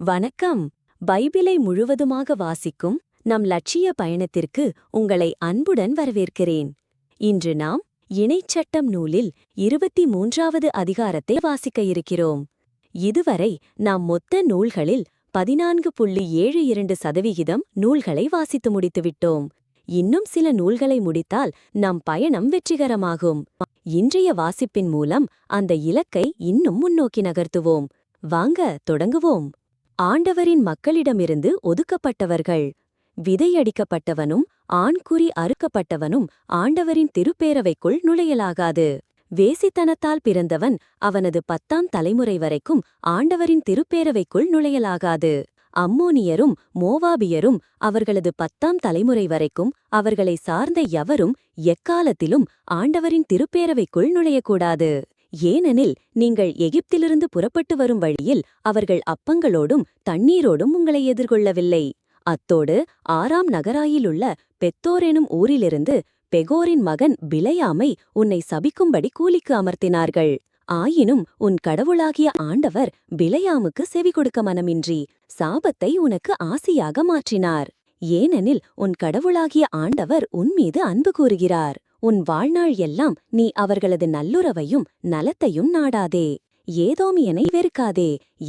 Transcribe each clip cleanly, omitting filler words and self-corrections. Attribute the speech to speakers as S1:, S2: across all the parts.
S1: வணக்கம். பைபிளை முழுவதுமாக வாசிக்கும் நம் லட்சிய பயணத்திற்கு உங்களை அன்புடன் வரவேற்கிறேன். இன்று நாம் இணைச்சட்டம் நூலில் 23வது அதிகாரத்தை வாசிக்க இருக்கிறோம். இதுவரை நாம் மொத்த நூல்களில் 14.72% நூல்களை வாசித்து முடித்துவிட்டோம். இன்னும் சில நூல்களை முடித்தால் நம் பயணம் வெற்றிகரமாகும். இன்றைய வாசிப்பின் மூலம் அந்த இலக்கை இன்னும் முன்னோக்கி நகர்த்துவோம். வாங்க தொடங்குவோம். ஆண்டவரின் மக்களிடமிருந்து ஒதுக்கப்பட்டவர்கள். விதையடிக்கப்பட்டவனும் ஆண்குறி அறுக்கப்பட்டவனும் ஆண்டவரின் திருப்பேரவைக்குள் நுழையலாகாது. வேசித்தனத்தால் பிறந்தவன் அவனது 10ஆம் தலைமுறை வரைக்கும் ஆண்டவரின் திருப்பேரவைக்குள் நுழையலாகாது. அம்மோனியரும் மோவாபியரும் அவர்களது 10ஆம் தலைமுறை வரைக்கும் அவர்களை சார்ந்த எவரும் எக்காலத்திலும் ஆண்டவரின் திருப்பேரவைக்குள் நுழையக்கூடாது. ஏனெனில் நீங்கள் எகிப்திலிருந்து புறப்பட்டு வரும் வழியில் அவர்கள் அப்பங்களோடும் தண்ணீரோடும் உங்களை எதிர்கொள்ளவில்லை. அத்தோடு ஆராம் நகராயிலுள்ள பெத்தோர் எனும் ஊரிலிருந்து பெகோரின் மகன் பிலையாமை உன்னை சபிக்கும்படி கூலிக்கு அமர்த்தினார்கள். ஆயினும் உன் கடவுளாகிய ஆண்டவர் பிலையாமுக்கு செவி கொடுக்க மனமின்றி சாபத்தை உனக்கு ஆசியாக மாற்றினார். ஏனெனில் உன் கடவுளாகிய ஆண்டவர் உன்மீது அன்பு கூறுகிறார். உன் வாழ்நாள் எல்லாம் நீ அவர்களது நல்லுறவையும் நலத்தையும் நாடாதே. ஏதோமியனை வெறுக்காதே,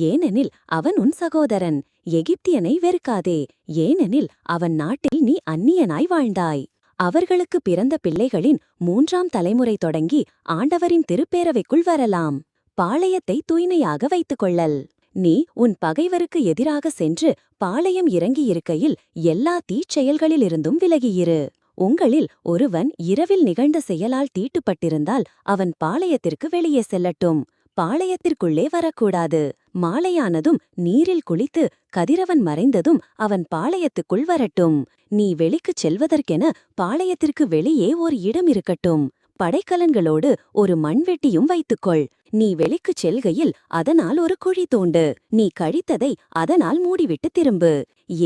S1: ஏனெனில் அவன் உன் சகோதரன். எகிப்தியனை வெறுக்காதே, ஏனெனில் அவன் நாட்டில் நீ அந்நியனாய் வாழ்ந்தாய். அவர்களுக்கு பிறந்த பிள்ளைகளின் 3ஆம் தலைமுறை தொடங்கி ஆண்டவரின் திருப்பேரவைக்குள் வரலாம். பாளையத்தை தூய்மையாக வைத்துக்கொள்ளல். நீ உன் பகைவருக்கு எதிராக சென்று பாளையம் இறங்கியிருக்கையில் எல்லா தீச்செயல்களிலிருந்தும் விலகியிரு. உங்களில் ஒருவன் இரவில் நிகழ்ந்த செயலால் தீட்டுப்பட்டிருந்தால் அவன் பாளையத்திற்கு வெளியே செல்லட்டும். பாளையத்திற்குள்ளே வரக்கூடாது. மாலையானதும் நீரில் குளித்து கதிரவன் மறைந்ததும் அவன் பாளையத்துக்குள் வரட்டும். நீ வெளிக்குச் செல்வதற்கென பாளையத்திற்கு வெளியே ஒரு இடம் இருக்கட்டும். படைக்கலன்களோடு ஒரு மண்வெட்டியும் வைத்துக்கொள். நீ வெளிக்குச் செல்கையில் அதனால் ஒரு குழி தோண்டு. நீ கழித்ததை அதனால் மூடிவிட்டு திரும்பு.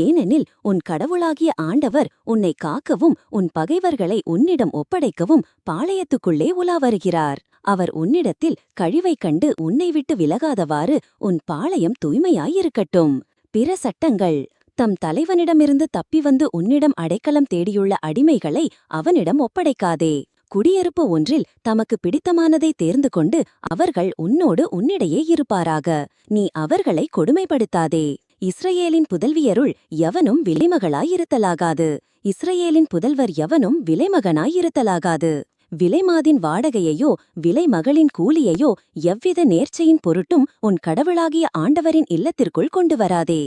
S1: ஏனெனில் உன் கடவுளாகிய ஆண்டவர் உன்னை காக்கவும் உன் பகைவர்களை உன்னிடம் ஒப்படைக்கவும் பாளையத்துக்குள்ளே உலா வருகிறார். அவர் உன்னிடத்தில் கழிவைக் கண்டு உன்னை விட்டு விலகாதவாறு உன் பாளையம் தூய்மையாயிருக்கட்டும். பிற சட்டங்கள். தம் தலைவனிடமிருந்து தப்பி வந்து உன்னிடம் அடைக்கலம் தேடியுள்ள அடிமைகளை அவனிடம் ஒப்படைக்காதே. குடியிருப்பு ஒன்றில் தமக்கு பிடித்தமானதை தேர்ந்து கொண்டு அவர்கள் உன்னிடையே இருப்பாராக. நீ அவர்களை கொடுமைப்படுத்தாதே. இஸ்ரயேலின் புதல்வியருள் எவனும் விலைமகளாயிருத்தலாகாது. இஸ்ரயேலின் புதல்வர் எவனும் விலைமகனாயிருத்தலாகாது. விலைமாதின் வாடகையையோ விலைமகளின் கூலியையோ எவ்வித நேர்ச்சையின் பொருட்டும் உன் கடவுளாகிய ஆண்டவரின் இல்லத்திற்குள் கொண்டு வராதே.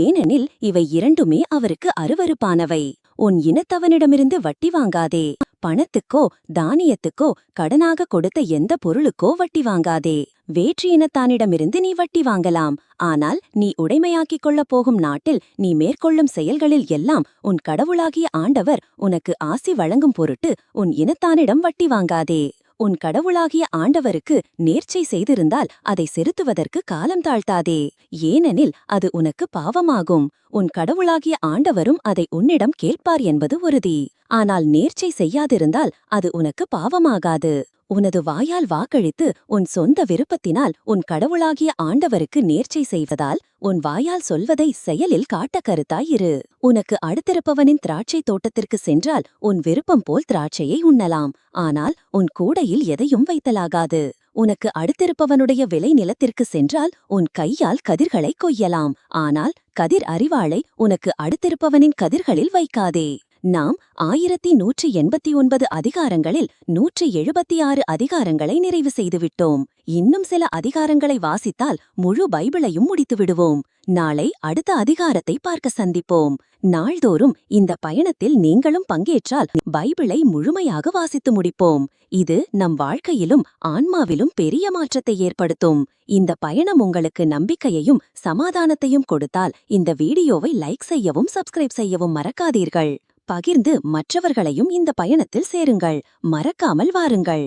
S1: ஏனெனில் இவை இரண்டுமே அவருக்கு அருவருப்பானவை. உன் இனத்தவனிடமிருந்து வட்டி வாங்காதே. பணத்துக்கோ தானியத்துக்கோ கடனாக கொடுத்த எந்த பொருளுக்கோ வட்டி வாங்காதே. வேற்று இனத்தானிடமிருந்து நீ வட்டி வாங்கலாம். ஆனால் நீ உடைமையாக்கிக் கொள்ளப் போகும் நாட்டில் நீ மேற்கொள்ளும் செயல்களில் எல்லாம் உன் கடவுளாகிய ஆண்டவர் உனக்கு ஆசி வழங்கும் பொருட்டு உன் இனத்தானிடம் வட்டி வாங்காதே. உன் கடவுளாகிய ஆண்டவருக்கு நேர்ச்சை செய்திருந்தால் அதை செலுத்துவதற்கு காலம் தாழ்த்தாதே. ஏனெனில் அது உனக்கு பாவமாகும். உன் கடவுளாகிய ஆண்டவரும் அதை உன்னிடம் கேட்பார் என்பது உறுதி. ஆனால் நேர்ச்சை செய்யாதிருந்தால் அது உனக்கு பாவமாகாது. உனது வாயால் வாக்களித்து உன் சொந்த விருப்பத்தினால் உன் கடவுளாகிய ஆண்டவருக்கு நேர்ச்சை செய்வதால் உன் வாயால் சொல்வதை செயலில் காட்ட கருத்தாயிரு. உனக்கு அடுத்திருப்பவனின் திராட்சை தோட்டத்திற்கு சென்றால் உன் விருப்பம் போல் திராட்சையை உண்ணலாம். ஆனால் உன் கூடையில் எதையும் வைத்தலாகாது. உனக்கு அடுத்திருப்பவனுடைய விளை நிலத்திற்கு சென்றால் உன் கையால் கதிர்களை கொய்யலாம். ஆனால் கதிர் அரிவாளை உனக்கு அடுத்திருப்பவனின் கதிர்களில் வைக்காதே. நாம் 1189 அதிகாரங்களில் 176 அதிகாரங்களை நிறைவு செய்துவிட்டோம். இன்னும் சில அதிகாரங்களை வாசித்தால் முழு பைபிளையும் முடித்து விடுவோம். நாளை அடுத்த அதிகாரத்தை பார்க்க சந்திப்போம். நாள்தோறும் இந்த பயணத்தில் நீங்களும் பங்கேற்றால் பைபிளை முழுமையாக வாசித்து முடிப்போம். இது நம் வாழ்க்கையிலும் ஆன்மாவிலும் பெரிய மாற்றத்தை ஏற்படுத்தும். இந்த பயணம் உங்களுக்கு நம்பிக்கையையும் சமாதானத்தையும் கொடுத்தால் இந்த வீடியோவை லைக் செய்யவும் சப்ஸ்கிரைப் செய்யவும் மறக்காதீர்கள். பகிர்ந்து மற்றவர்களையும் இந்த பயணத்தில் சேருங்கள். மறக்காமல் வாருங்கள்.